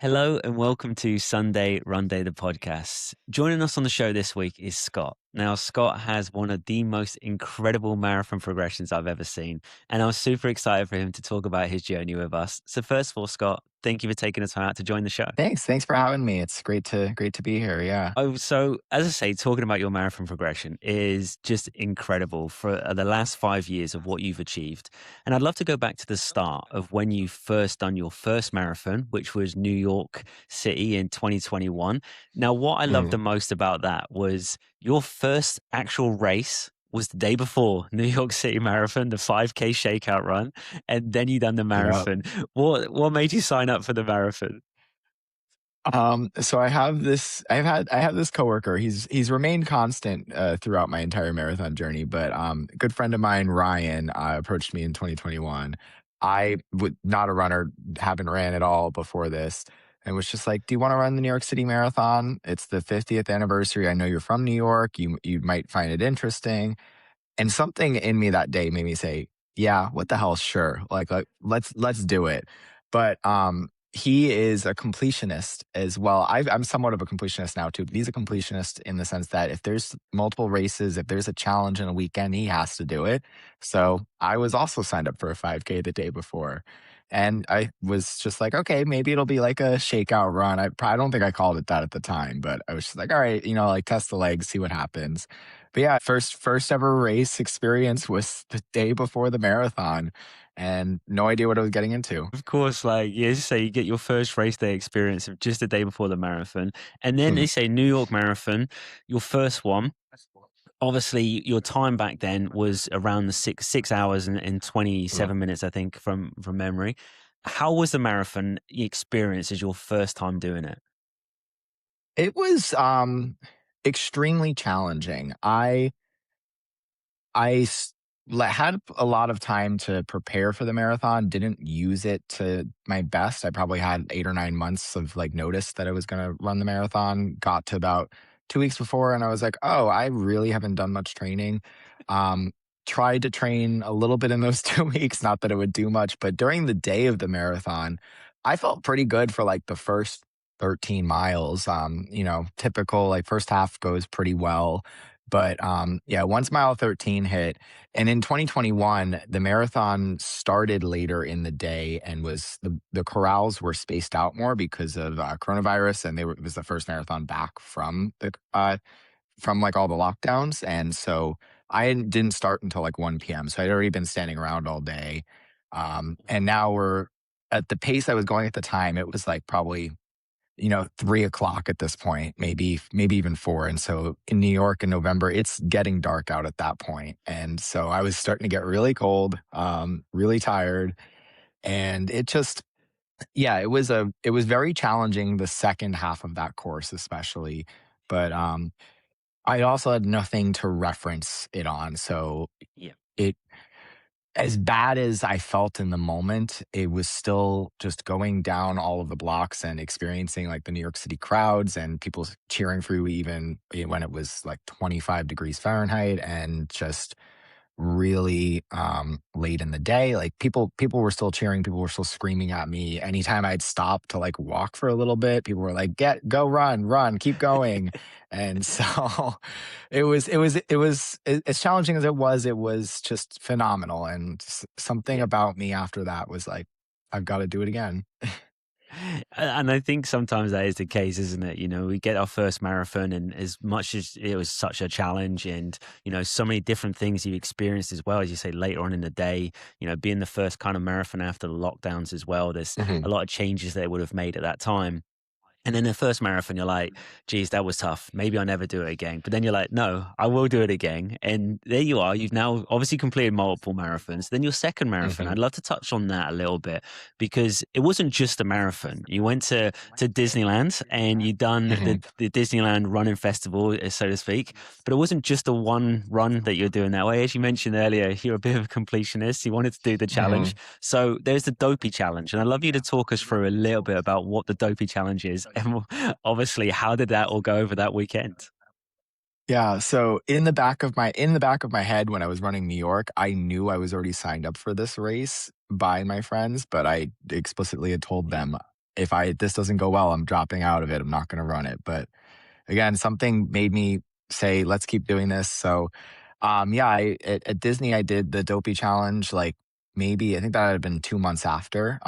Hello and welcome to Sunday Run Day, the podcast. Joining us on the show this week is Scott. Now, Scott has one of the most incredible marathon progressions I've ever seen, and I was super excited for him to talk about his journey with us. So, first of all, Scott, thank you for taking the time out to join the show. Thanks for having me. It's great to be here. Yeah. Oh, so as I say, talking about your marathon progression is just incredible for the last 5 years of what you've achieved. And I'd love to go back to the start of when you first done your first marathon, which was New York City in 2021. Now, what I loved Mm, the most about that was your first actual race was the day before New York City Marathon, the 5K shakeout run, and then you done the yep. marathon. What made you sign up for the marathon? So I have this coworker. He's remained constant throughout my entire marathon journey, but a good friend of mine, Ryan, approached me in 2021. I would not a runner, haven't ran at all before this, and was just like, "Do you want to run the New York City Marathon? It's the 50th anniversary. I know you're from New York. You might find it interesting." And something in me that day made me say, "Yeah, what the hell? Sure. Like let's do it." But he is a completionist as well. I'm somewhat of a completionist now too. But he's a completionist in the sense that if there's multiple races, if there's a challenge in a weekend, he has to do it. So I was also signed up for a 5K the day before. And I was just like, okay, maybe it'll be like a shakeout run. I don't think I called it that at the time, but I was just like, all right, like test the legs, see what happens. But yeah, first ever race experience was the day before the marathon, and no idea what I was getting into. Of course, like you say, you get your first race day experience of just the day before the marathon, and then they Mhm. say New York Marathon, your first one. Obviously, your time back then was around the six hours and Ugh. 27 minutes, I think, from memory. How was the marathon experience as your first time doing it? It was extremely challenging. Had a lot of time to prepare for the marathon, didn't use it to my best. I probably had 8 or 9 months of like notice that I was going to run the marathon. Got to about 2 weeks before, and I was like, "Oh, I really haven't done much training." Um, Tried to train a little bit in those 2 weeks. Not that it would do much, but during the day of the marathon, I felt pretty good for like the first 13 miles. Typical like first half goes pretty well. But yeah, once mile 13 hit, and in 2021, the marathon started later in the day and the corrals were spaced out more because of coronavirus, and it was the first marathon back from like all the lockdowns, and so I didn't start until like 1 p.m. So I'd already been standing around all day, and now we're at the pace I was going at the time. It was like probably 3 o'clock at this point, maybe even four. And so in New York in November, it's getting dark out at that point. And so I was starting to get really cold, really tired. And yeah, it was very challenging the second half of that course, especially. But I also had nothing to reference it on. So Yeah. it, as bad as I felt in the moment, it was still just going down all of the blocks and experiencing like the New York City crowds and people cheering for you even when it was like 25 degrees Fahrenheit, and just really late in the day. Like people were still cheering, people were still screaming at me. Anytime I'd stop to like walk for a little bit, people were like, go run, keep going. And so as challenging as it was just phenomenal. And something Yeah. about me after that was like, I've got to do it again. And I think sometimes that is the case, isn't it? We get our first marathon, and as much as it was such a challenge and, so many different things you experienced as well, as you say, later on in the day, being the first kind of marathon after the lockdowns as well, there's a Mhm. lot of changes they would have made at that time. And then the first marathon, you're like, geez, that was tough. Maybe I'll never do it again. But then you're like, no, I will do it again. And there you are. You've now obviously completed multiple marathons. Then your second marathon, Mhm. I'd love to touch on that a little bit because it wasn't just a marathon. You went to Disneyland and you done Mhm. the Disneyland running festival, so to speak. But it wasn't just a one run that you're doing that way. As you mentioned earlier, you're a bit of a completionist. You wanted to do the challenge. Mhm. So there's the Dopey challenge. And I'd love you to talk us through a little bit about what the Dopey challenge is. And obviously, how did that all go over that weekend? Yeah, so in the back of my head when I was running New York, I knew I was already signed up for this race by my friends, but I explicitly had told them if I this doesn't go well, I'm dropping out of it. I'm not going to run it. But again, something made me say, let's keep doing this. So, yeah, at Disney, I did the Dopey challenge. Like maybe I think that had been 2 months after.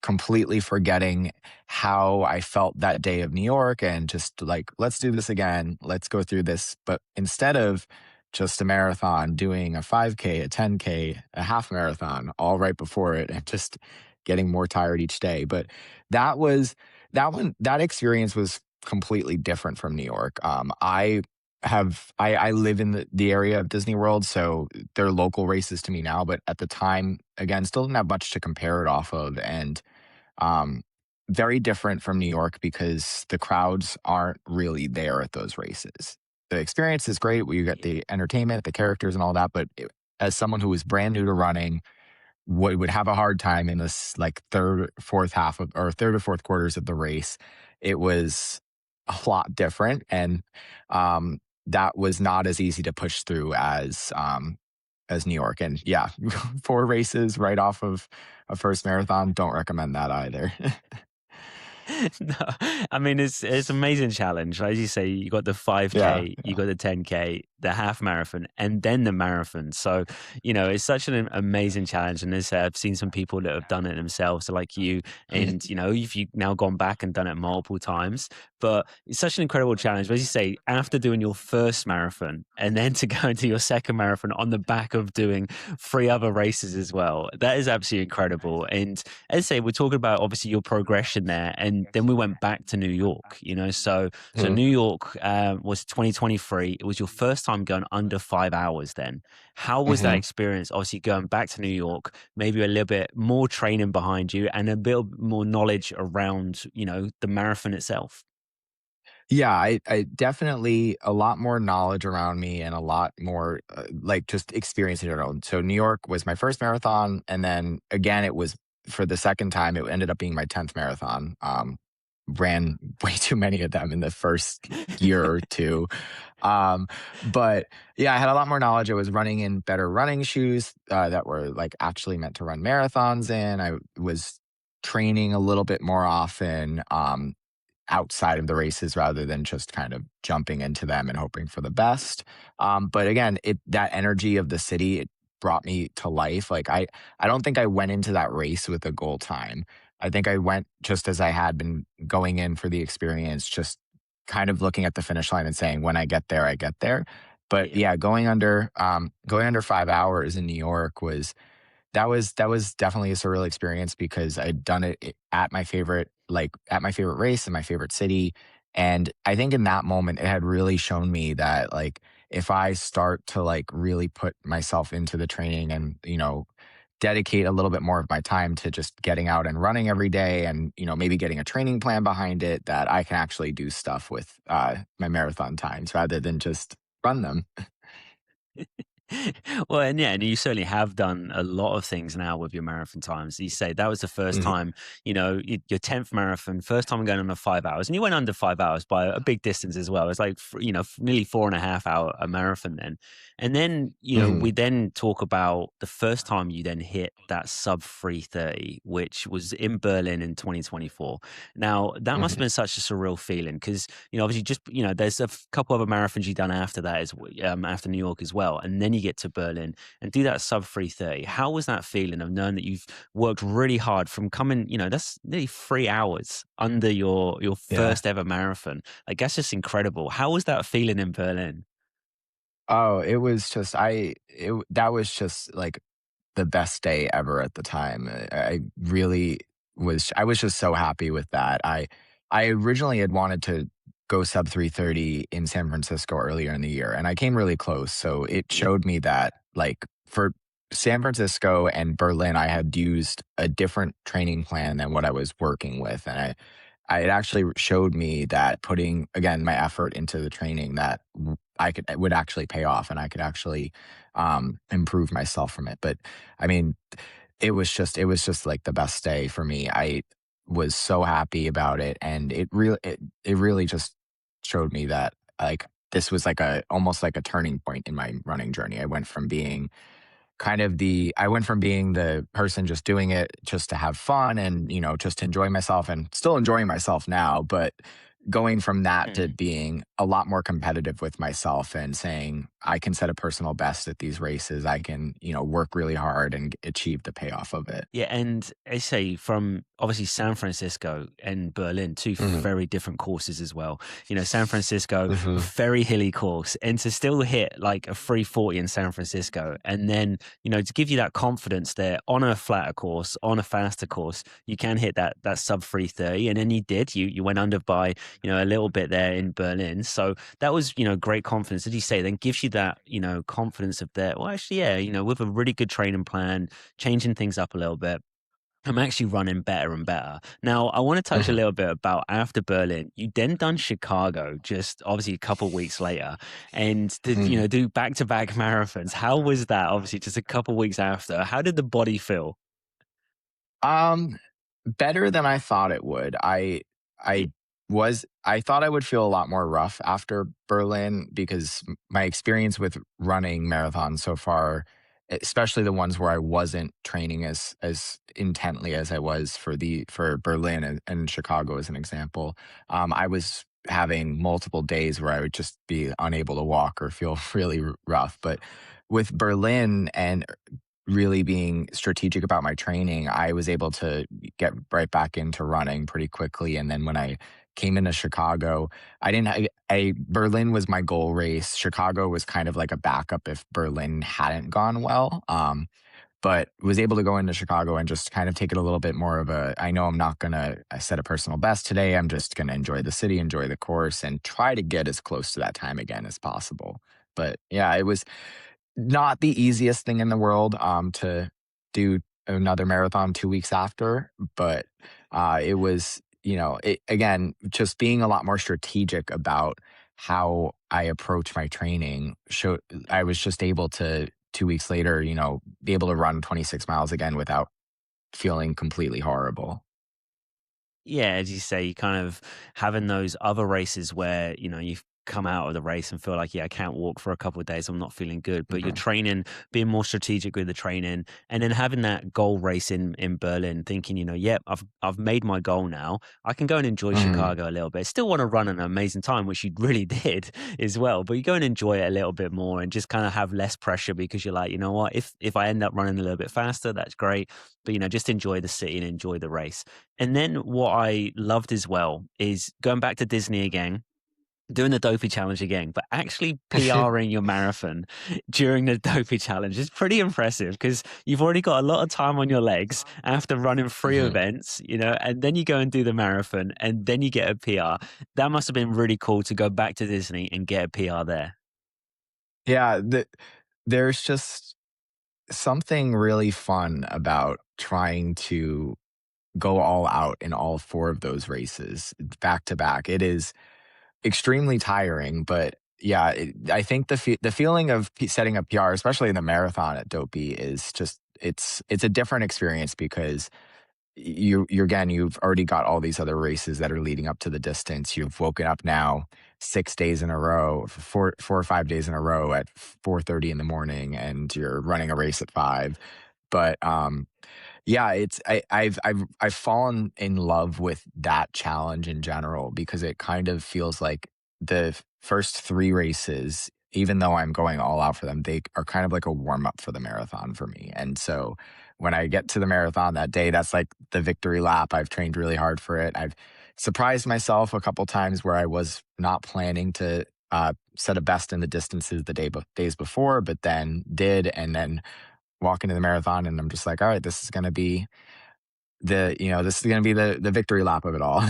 Completely forgetting how I felt that day of New York and just like, let's do this again. Let's go through this. But instead of just a marathon, doing a 5K, a 10K, a half marathon all right before it and just getting more tired each day. But that was that experience was completely different from New York. I live in the area of Disney World, so they're local races to me now. But at the time, again, still didn't have much to compare it off of. And um, very different from New York because the crowds aren't really there at those races. The experience is great where you get Yeah. the entertainment, the characters, and all that. But as someone who was brand new to running, would have a hard time in this like third, fourth half of or third or fourth quarters of the race, it was a lot different, and that was not as easy to push through as New York. And yeah, 4 races right off of a first marathon. Don't recommend that either. No, I mean it's amazing challenge. As you say, you got the Yeah, 5K, you yeah. got the 10K, the half marathon, and then the marathon. So, it's such an amazing challenge. And as I say, I've seen some people that have done it themselves, so like you, and if you've now gone back and done it multiple times. But it's such an incredible challenge. But as you say, after doing your first marathon and then to go into your second marathon on the back of doing 3 other races as well, that is absolutely incredible. And as I say, we're talking about obviously your progression there, and then we went back to New York. So Mhm, New York was 2023. It was your first time going under 5 hours. Then, how was that mhm. experience? Obviously, going back to New York, maybe a little bit more training behind you and a bit more knowledge around the marathon itself. Yeah, I definitely a lot more knowledge around me and a lot more like just experience in general. So New York was my first marathon, and then again, it was for the second time. It ended up being my 10th marathon. Ran way too many of them in the first year or two. Um, but yeah, I had a lot more knowledge. I was running in better running shoes that were like actually meant to run marathons in. I was training a little bit more often. Outside of the races rather than just kind of jumping into them and hoping for the best. But again, that energy of the city, it brought me to life. Like I don't think I went into that race with a goal time. I think I went just as I had been going in for the experience, just kind of looking at the finish line and saying, when I get there, I get there. But Yeah, yeah, going under 5 hours in New York that was definitely a surreal experience because I'd done it at my favorite at my favorite race in my favorite city. And I think in that moment, it had really shown me that, like, if I start to, like, really put myself into the training and, dedicate a little bit more of my time to just getting out and running every day and, maybe getting a training plan behind it, that I can actually do stuff with, my marathon times rather than just run them. well, and yeah, and you certainly have done a lot of things now with your marathon times. You say that was the first Mhm, time, your 10th marathon, first time going under 5 hours, and you went under 5 hours by a big distance as well. It's like, nearly 4.5 hour a marathon then. And then, we mhm, then talk about the first time you then hit that sub 3:30, which was in Berlin in 2024. Now, that must have mhm. been such a surreal feeling because, obviously just, there's couple other marathons you've done after that after New York as well. And then you get to Berlin and do that sub 3:30. How was that feeling of knowing that you've worked really hard from coming, that's nearly 3 hours under your Yeah. first ever marathon? Like, that's just incredible. How was that feeling in Berlin? Oh, it was just that was just, like, the best day ever at the time. I really I was just so happy with that. I originally had wanted to go sub 3:30 in San Francisco earlier in the year, and I came really close, so it Yeah. showed me that, like, for San Francisco and Berlin, I had used a different training plan than what I was working with, and it actually showed me that putting, again, my effort into the training that it would actually pay off and I could actually, improve myself from it. But, I mean, it was just like the best day for me. I was so happy about it, and it really just showed me that, like, this was like almost like a turning point in my running journey. I went from being kind of I went from being the person just doing it just to have fun and, just to enjoy myself and still enjoying myself now, but going from that to Mm. being a lot more competitive with myself and saying, I can set a personal best at these races. I can, work really hard and achieve the payoff of it. Yeah, and I say from obviously San Francisco and Berlin, two Mhm. very different courses as well. San Francisco, Mhm. very hilly course, and to still hit like a 340 in San Francisco, and then to give you that confidence there on a flatter course, on a faster course, you can hit that sub 330, and then you did. You went under by a little bit there in Berlin, so that was great confidence. As you say, then gives you that confidence of that. Well, actually, yeah, with a really good training plan, changing things up a little bit, I'm actually running better and better. Now, I want to touch a Mhm. little bit about after Berlin. You then done Chicago, just obviously a couple weeks later, and did Mhm. do back to back marathons. How was that? Obviously, just a couple weeks after. How did the body feel? Um, Better than I thought it would. Y- I thought I would feel a lot more rough after Berlin because my experience with running marathons so far, especially the ones where I wasn't training as intently as I was for Berlin and Chicago as an example, I was having multiple days where I would just be unable to walk or feel really rough. But with Berlin and really being strategic about my training, I was able to get right back into running pretty quickly. And then when I came into Chicago, I didn't, Berlin was my goal race. Chicago was kind of like a backup if Berlin hadn't gone well. But was able to go into Chicago and just kind of take it a little bit more of I know I'm not going to set a personal best today. I'm just going to enjoy the city, enjoy the course, and try to get as close to that time again as possible. But yeah, it was not the easiest thing in the world, to do another marathon 2 weeks after, but, it was, again, just being a lot more strategic about how I approach my training I was just able to 2 weeks later, be able to run 26 miles again without feeling completely horrible. Yeah, as you say, you kind of having those other races where, you've come out of the race and feel like, yeah, I can't walk for a couple of days. I'm not feeling good. But you're Mhm. training, being more strategic with the training, and then having that goal race in Berlin, thinking, yep, I've made my goal now. I can go and enjoy Mhm. Chicago a little bit. Still want to run an amazing time, which you really did as well. But you go and enjoy it a little bit more and just kind of have less pressure because you're like, you know what, if I end up running a little bit faster, that's great. But just enjoy the city and enjoy the race. And then what I loved as well is going back to Disney again, doing the Dopey challenge again, but actually PRing your marathon during the Dopey challenge is pretty impressive because you've already got a lot of time on your legs after running three Mhm. events, and then you go and do the marathon and then you get a PR. That must have been really cool to go back to Disney and get a PR there. Yeah, there's just something really fun about trying to go all out in all 4 of those races back to back. It is extremely tiring, but yeah, I think the feeling of setting a PR, especially in the marathon at Dopey, is just it's a different experience because you've already got all these other races that are leading up to the distance. You've woken up now 6 days in a row, 4 or 5 days in a row at 4:30 in the morning, and you're running a race at 5. But, yeah, I've fallen in love with that challenge in general because it kind of feels like first 3 races, even though I'm going all out for them, they are kind of like a warm up for the marathon for me, and so when I get to the marathon that day, that's like the victory lap. I've trained really hard for it. I've surprised myself a couple times where I was not planning to, set a best in the distances the days before, but then did, and then walk into the marathon and I'm just like, all right, this is gonna be this is gonna be the victory lap of it all.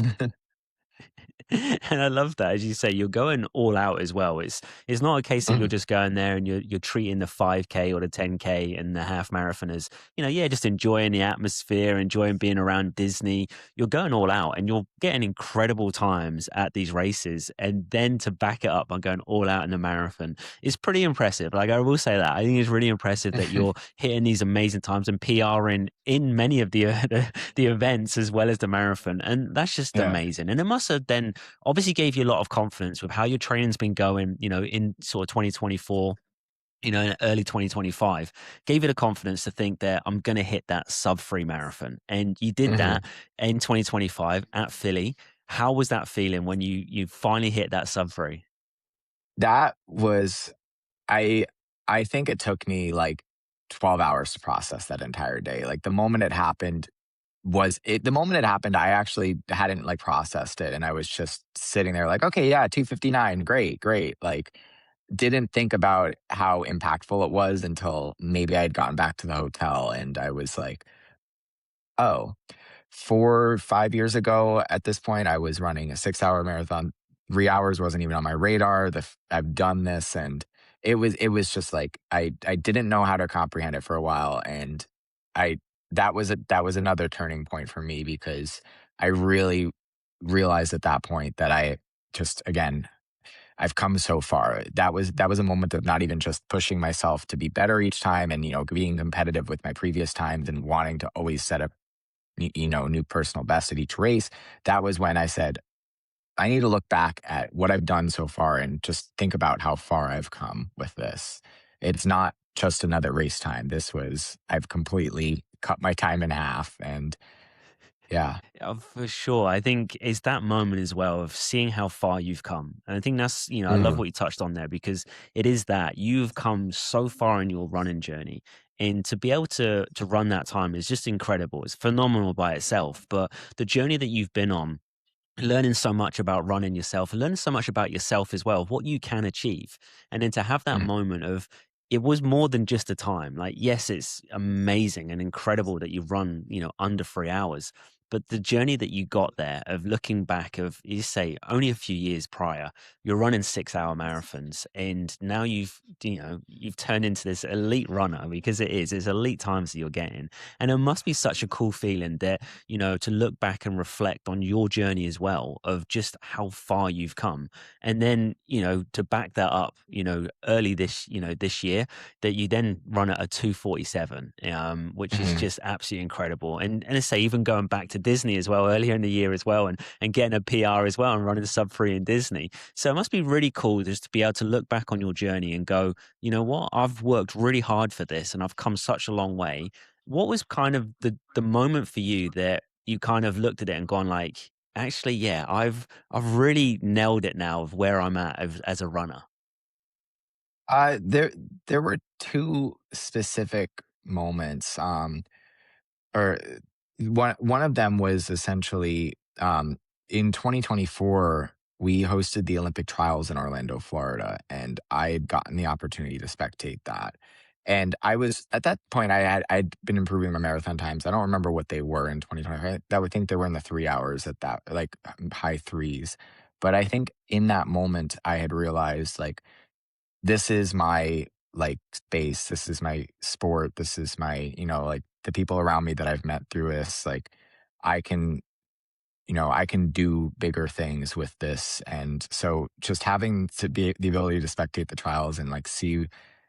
And I love that. As you say, you're going all out as well. It's not a case of you're Mhm. just going there and you're treating the 5K or the 10K and the half marathon as, yeah, just enjoying the atmosphere, enjoying being around Disney. You're going all out and you're getting incredible times at these races. And then to back it up by going all out in the marathon is pretty impressive. Like I will say that. I think it's really impressive that you're hitting these amazing times and PRing in many of the the events as well as the marathon. And that's just Yeah. amazing. And it must have then obviously gave you a lot of confidence with how your training's been going, in sort of 2024. in early 2025, gave you the confidence to think that I'm going to hit that sub 3 marathon. And you did Mhm. that in 2025 at Philly. How was that feeling when you finally hit that sub 3? That was I I think it took me, like, 12 hours to process that entire day. Like, the moment it happened, I actually hadn't, like, processed it, and I was just sitting there like, "Okay, yeah, 2:59, great, great." Like, didn't think about how impactful it was until maybe I had gotten back to the hotel, and I was like, "Oh, 4, 5 years ago at this point, I was running a 6-hour marathon. 3 hours wasn't even on my radar. I've done this, and it was just like I didn't know how to comprehend it for a while, and I that was another turning point for me because I really realized at that point that I just again, I've come so far. That was a moment of not even just pushing myself to be better each time and, being competitive with my previous times and wanting to always set up new personal best at each race. That was when I said, I need to look back at what I've done so far and just think about how far I've come with this. It's not just another race time. I've completely cut my time in half. And yeah. For sure. I think it's that moment as well of seeing how far you've come. And I think I love Mhm. what you touched on there because it is that you've come so far in your running journey. And to be able to run that time is just incredible. It's phenomenal by itself. But the journey that you've been on, learning so much about running yourself, learning so much about yourself as well, what you can achieve. And then to have that Mhm. moment of it was more than just a time. Like, yes, it's amazing and incredible that you've run, under 3 hours. But the journey that you got there of looking back of you say only a few years prior, you're running 6 hour marathons and now you've turned into this elite runner because it's elite times that you're getting. And it must be such a cool feeling that to look back and reflect on your journey as well of just how far you've come. And then, to back that up, early this year that you then run at a 2:47, which is Mhm. just absolutely incredible. And I say, even going back to Disney as well, earlier in the year as well, and getting a PR as well and running sub 3 in Disney. So it must be really cool just to be able to look back on your journey and go, you know what, I've worked really hard for this and I've come such a long way. What was kind of the moment for you that you kind of looked at it and gone like, actually, yeah, I've really nailed it now of where I'm at as a runner. There were two specific moments. Or one of them was essentially, in 2024, we hosted the Olympic trials in Orlando, Florida, and I had gotten the opportunity to spectate that. And I was at that point, I'd been improving my marathon times. I don't remember what they were in 2025. I would think they were in the 3 hours at that, like high threes. But I think in that moment, I had realized like this is my, like, space, this is my sport, this is my, like, the people around me that I've met through this, like, I can I can do bigger things with this, and so just having to be the ability to spectate the trials and, like, see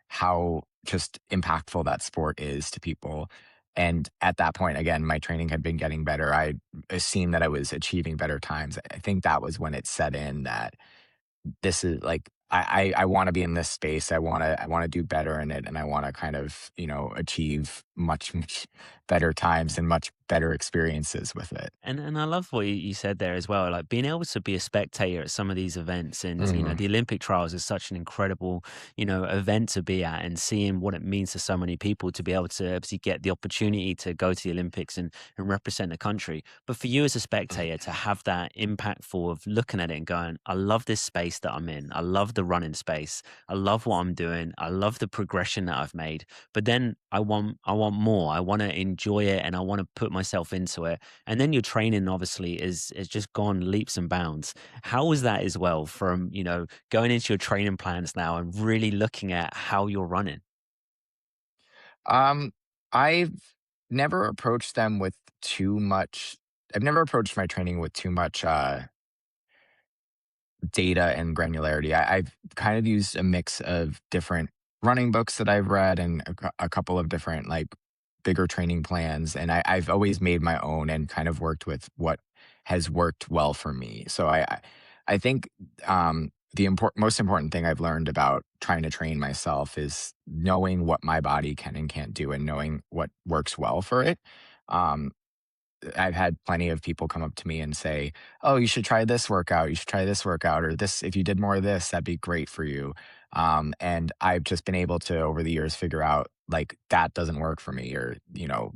how just impactful that sport is to people, and at that point, again, my training had been getting better, I seen that I was achieving better times. I think that was when it set in that this is like I wanna be in this space. I wanna do better in it, and I wanna kind of, achieve much, much better times and much better experiences with it. And I love what you said there as well, like being able to be a spectator at some of these events, and Mhm. the Olympic trials is such an incredible event to be at, and seeing what it means to so many people to be able to obviously get the opportunity to go to the Olympics and represent the country. But for you as a spectator to have that impactful of looking at it and going, I love this space that I'm in, I love the running space, I love what I'm doing, I love the progression that I've made, but then I want more, I want to enjoy it and I want to put myself into it. And then your training obviously is just gone leaps and bounds. How was that as well from, going into your training plans now and really looking at how you're running? Um, I've never approached them with too much I've never approached my training with too much, data and granularity. I've kind of used a mix of different running books that I've read and a couple of different like bigger training plans, and I've always made my own and kind of worked with what has worked well for me. So I think most important thing I've learned about trying to train myself is knowing what my body can and can't do and knowing what works well for it. Um, I've had plenty of people come up to me and say, "Oh, you should try this workout. You should try this workout, or this. If you did more of this, that'd be great for you." And I've just been able to over the years figure out like that doesn't work for me, or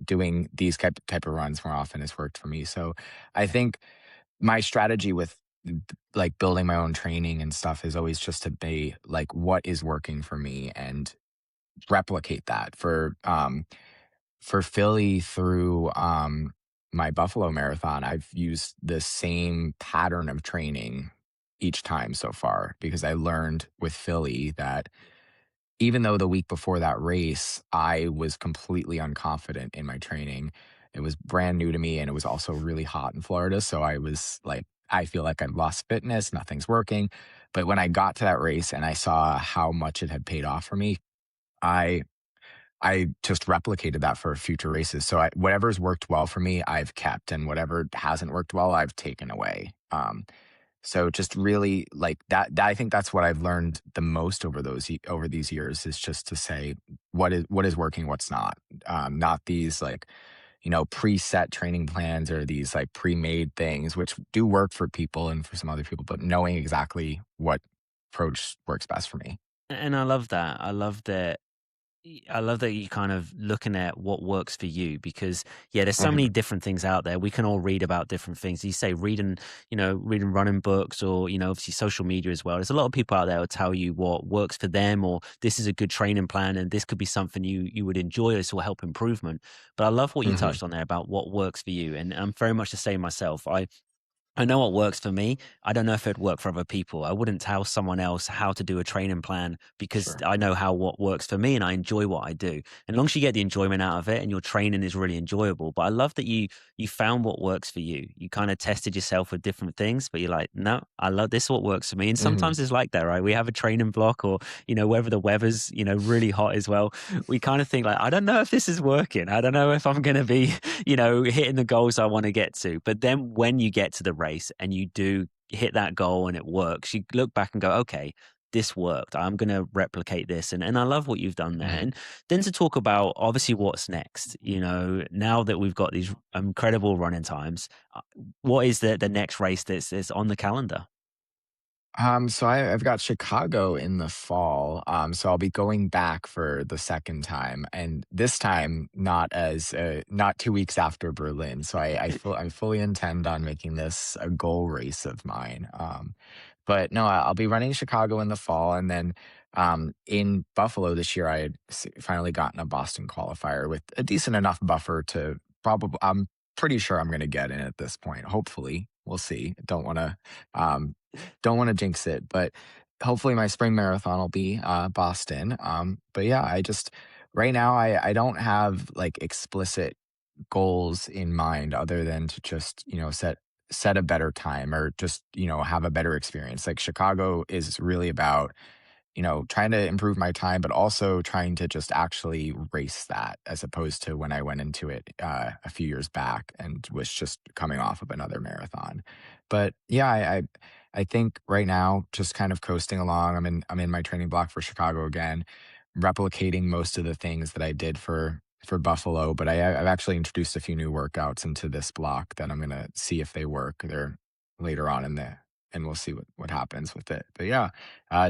doing these type of runs more often has worked for me. So I think my strategy with like building my own training and stuff is always just to be like what is working for me and replicate that for Philly through my Buffalo Marathon. I've used the same pattern of training each time so far because I learned with Philly that even though the week before that race, I was completely unconfident in my training. It was brand new to me and it was also really hot in Florida. So I was like, I feel like I've lost fitness, nothing's working. But when I got to that race and I saw how much it had paid off for me, I I just replicated that for future races. So whatever's worked well for me, I've kept, and whatever hasn't worked well, I've taken away. So just really like I think that's what I've learned the most over these years is just to say what is working, what's not. Not these like preset training plans or these like pre-made things, which do work for people and for some other people, but knowing exactly what approach works best for me. And I love that. I love that you kind of looking at what works for you because yeah, there's so many Hmm. different things out there. We can all read about different things. You say reading running books or, obviously social media as well. There's a lot of people out there who tell you what works for them or this is a good training plan and this could be something you would enjoy. This will help improvement. But I love what you Hmm. touched on there about what works for you. And I'm very much the same myself. I know what works for me. I don't know if it'd work for other people. I wouldn't tell someone else how to do a training plan because Sure. I know what works for me and I enjoy what I do. And as long as you get the enjoyment out of it and your training is really enjoyable. But I love that you found what works for you. You kind of tested yourself with different things, but you're like, no, I love this is what works for me. And Hmm. sometimes it's like that, right? We have a training block or, whether the weather's, really hot as well. We kind of think like, I don't know if this is working. I don't know if I'm gonna be hitting the goals I want to get to. But then when you get to the race and you do hit that goal and it works, you look back and go, okay, this worked. I'm going to replicate this. And I love what you've done there. Hmm. And then to talk about obviously what's next, now that we've got these incredible running times, what is the next race that's on the calendar? So I've got Chicago in the fall. So I'll be going back for the second time, and this time not 2 weeks after Berlin. So I fully intend on making this a goal race of mine. But no, I'll be running Chicago in the fall, and then in Buffalo this year, I had finally gotten a Boston qualifier with a decent enough buffer to probably. I'm pretty sure I'm going to get in at this point. Hopefully, we'll see. Um, don't want to jinx it, but hopefully my spring marathon will be Boston. But yeah, I just right now I don't have like explicit goals in mind other than to just set a better time or just have a better experience. Like Chicago is really about trying to improve my time, but also trying to just actually race that as opposed to when I went into it a few years back and was just coming off of another marathon. But yeah, I think right now just kind of coasting along. I'm in my training block for Chicago again, replicating most of the things that I did for Buffalo. But I've actually introduced a few new workouts into this block that I'm gonna see if they work. They're later on in the and we'll see what happens with it. But yeah,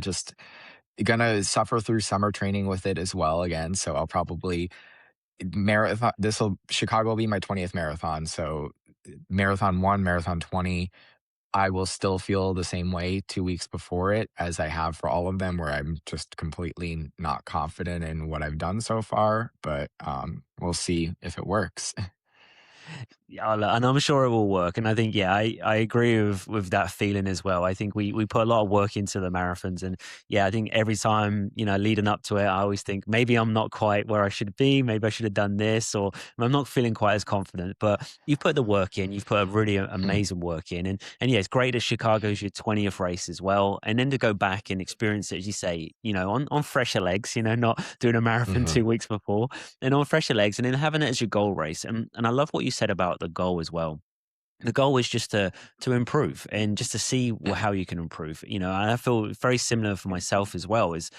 just gonna suffer through summer training with it as well again, so I'll probably marathon this'll Chicago will be my 20th marathon, so marathon 1, marathon 20, I will still feel the same way 2 weeks before it as I have for all of them, where I'm just completely not confident in what I've done so far, but, we'll see if it works. Yeah, and I'm sure it will work. And I think, yeah, I agree with that feeling as well. I think we put a lot of work into the marathons, and yeah, I think every time leading up to it, I always think maybe I'm not quite where I should be. Maybe I should have done this, or I'm not feeling quite as confident. But you've put the work in. You've put a really Mm, amazing work in, and yeah, it's great that Chicago's your 20th race as well, and then to go back and experience it, as you say, on fresher legs. Not doing a marathon mhm, 2 weeks before and on fresher legs and then having it as your goal race. And I love what you said about the goal as well. the goal is just to improve and just to see Mhm. how you can improve. And I feel very similar for myself as well. Is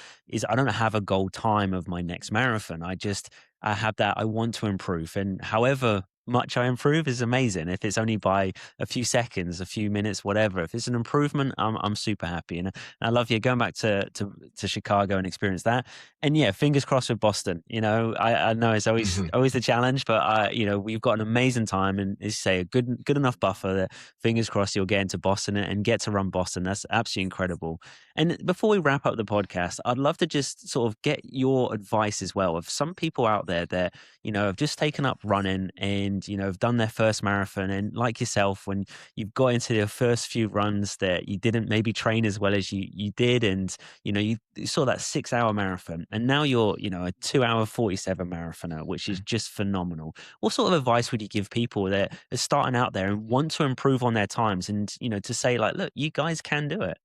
I don't have a goal time of my next marathon. I have that I want to improve, and however much I improve is amazing. If it's only by a few seconds, a few minutes, whatever. If it's an improvement, I'm super happy. And I love you going back to Chicago and experience that. And yeah, fingers crossed with Boston. I know it's always Mhm. always the challenge, but we've got an amazing time, and as you say, a good enough buffer that fingers crossed you'll get into Boston and get to run Boston. That's absolutely incredible. And before we wrap up the podcast, I'd love to just sort of get your advice as well of some people out there that have just taken up running and have done their first marathon, and like yourself, when you've got into your first few runs that you didn't maybe train as well as you did, and you saw that 6 hour marathon, and now you're, a 2 hour 47 marathoner, which is just phenomenal. What sort of advice would you give people that are starting out there and want to improve on their times and, to say, like, look, you guys can do it?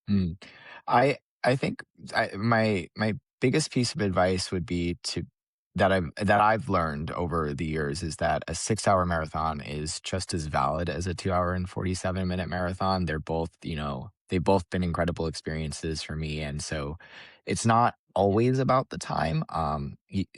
Mm. I think my biggest piece of advice would be that I've learned over the years is that a 6-hour marathon is just as valid as a 2 hour and 47-minute marathon. They're both, they've both been incredible experiences for me, and so it's not always about the time.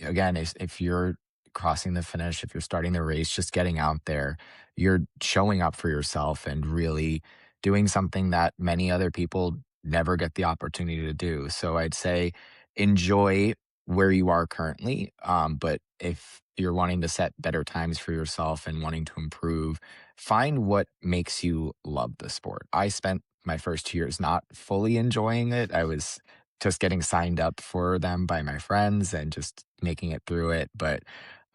Again, if you're crossing the finish, if you're starting the race, just getting out there, you're showing up for yourself and really doing something that many other people never get the opportunity to do. So I'd say enjoy where you are currently. But if you're wanting to set better times for yourself and wanting to improve, find what makes you love the sport. I spent my first 2 years not fully enjoying it. I was just getting signed up for them by my friends and just making it through it. But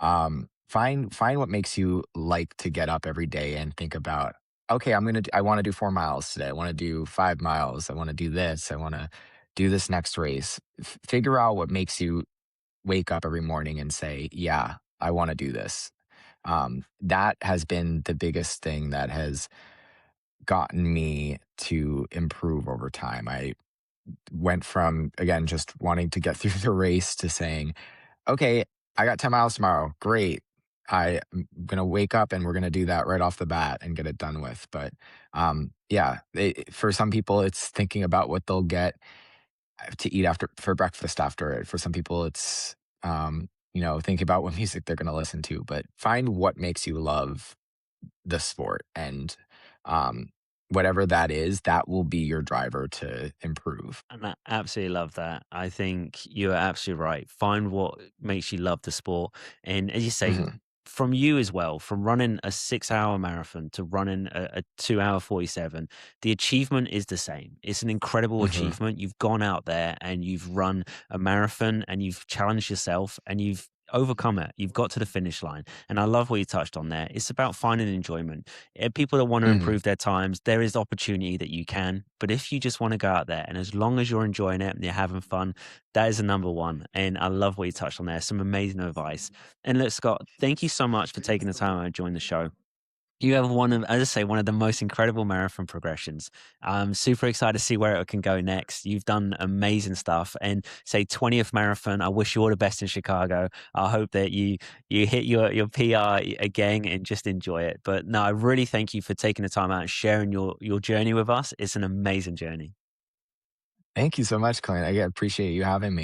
find what makes you like to get up every day and think about, okay, I want to do 4 miles today. I want to do 5 miles. I want to do this. I want to do this next race. Figure out what makes you wake up every morning and say, yeah, I want to do this. That has been the biggest thing that has gotten me to improve over time. I went from, again, just wanting to get through the race to saying, okay, I got 10 miles tomorrow. Great. I'm going to wake up and we're going to do that right off the bat and get it done with. But yeah, for some people, it's thinking about what they'll get to eat after for breakfast after it. For some people, it's, thinking about what music they're going to listen to. But find what makes you love the sport. And um, whatever that is, that will be your driver to improve. And I absolutely love that. I think you're absolutely right. Find what makes you love the sport. And as you say, Mhm. from you as well, from running a 6 hour marathon to running a 2 hour 47, the achievement is the same. It's an incredible Mhm. achievement. You've gone out there and you've run a marathon and you've challenged yourself and you've overcome it. You've got to the finish line. And I love what you touched on there. It's about finding enjoyment. People that want to Mhm. improve their times, there is opportunity that you can. But if you just want to go out there and as long as you're enjoying it and you're having fun, that is the number one. And I love what you touched on there. Some amazing advice. And look, Scott, thank you so much for taking the time out to join the show. You have one of, as I say, one of the most incredible marathon progressions. I'm super excited to see where it can go next. You've done amazing stuff, and say 20th marathon. I wish you all the best in Chicago. I hope that you hit your PR again and just enjoy it. But no, I really thank you for taking the time out and sharing your journey with us. It's an amazing journey. Thank you so much, Clint. I appreciate you having me.